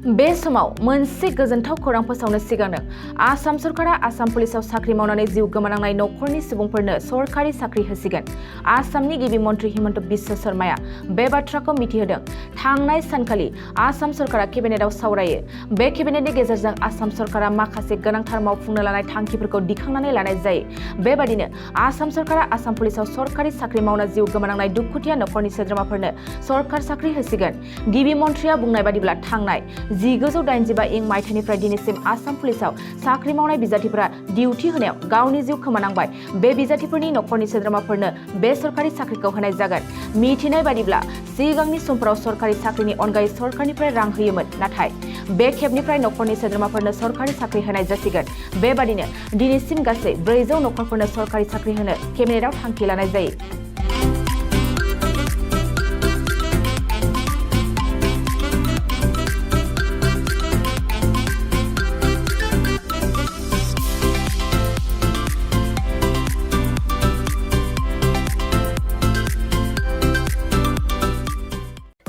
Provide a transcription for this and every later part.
बे समाव मोनसे गोजोनथाव खौरां फोसावनो सिगांनो आसाम सरकारा आसाम पुलिसाव साख्रि मावनानै जिउ गोमानांनाय नखरनि सुबुंफोरनो सरकारि साख्रि होसिगोन। आसामनि गिबि मन्त्रि हिमन्त बिश्व शर्माया बे बाथ्राखौ मिथिहोदों। थांनाय सानखालि आसाम सरकारा केबिनेटआव सावरायो। बे केबिनेटनि गेजेरजों आसाम सरकारा माखासे गोनांथार मावफुंनो लानाय थांखिफोरखौ दिखांनानै लानाय जायो। बेबादिनो आसाम सरकारा आसाम पुलिसाव सरकारि साख्रि मावना जिउ गोमानांनाय दुखुथिया नखरनि सोद्रोमाफोरनो सरकार साख्रि होसिगोन। गिबि मन्थ्रिया बुंनाय बादिब्ला थांनाय 1985 मायथाइनिफ्राय दिनैसिम आसाम पुलिसाव साख्रि मावनाय बिजाथिफोरा डिउटि होनायाव गावनि जिउ खोमानांबाय। बे बिजाथिफोरनि नखरनि सोद्रोमाफोरनो बे सरकारि साख्रिखौ होनाय जागोन। मिथिनाय बादिब्ला सिगांनि समफोराव सरकारि साख्रिनि अनगायै सरकारनिफ्राय रां होयोमोन, नाथाय बे खेबनिफ्राय नखरनि सोद्रोमाफोरनो सरकारि साख्रि होनाय जासिगोन। बेबादिनो दिनैसिम गासै 400 नखरफोरनो सरकारि साख्रि होनो केबिनेटआव थांखि लानाय जायो।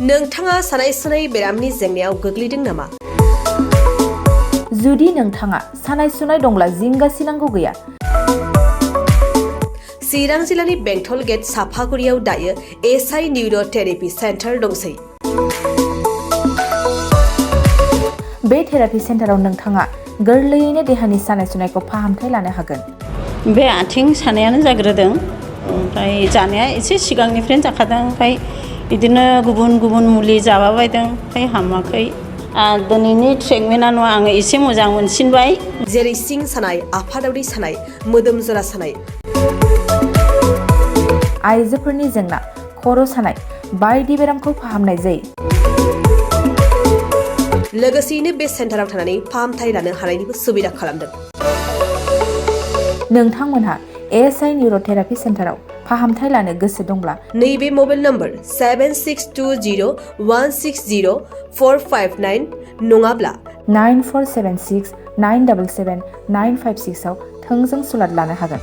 नोंथाङा सानाय सुनाय बेरामनि जेंनायाव गोग्लैदों नामा? जुदि नोंथाङा सानाय सुनाय दंब्ला जिंगा सिनांगौ गैया। चिरां जिल्लानि बेंटल गेट साफागुरियाव दायो एसआइ निउर' थेरापि सेन्टार दंसै। बे थेरापि सेन्टाराव नोंथाङा गोरलैयैनो देहानि सानाय सुनायखौ फाहामथाय लानो हागोन। बे आथिं सानायानो जाग्रोदों, ओमफ्राय जानाया एसे सिगांनिफ्रायनो जाखादों, ओमफ्राय बिदिनो गुबुन गुबुन मुलि जाबाबायदों, ओमफ्राय हामाखै। दिनैनि ट्रिटमेन्टआनो आङो एसे मोजां मोनसिनबाय। जेरै सिं सानाय, आफादावरि सानाय, मोदोम जरा सानाय, आइजोफोरनि जेंना, खर' सानाय बायदि बेरामखौ फाहामनाय जायो। लोगोसेयैनो बे सेन्टाराव थानानै फाहामथाय लानो हानायनिबो सुबिदा खालामदों। नोंथांमोनहा एसआइ निउर' थेरापि सेन्टाराव फाहामथाय लानो गोसो दंब्ला नैबे मबाइल नम्बर 7620160459 नङाब्ला 9476977956 आव थोंजों सुलाद लानो हागोन।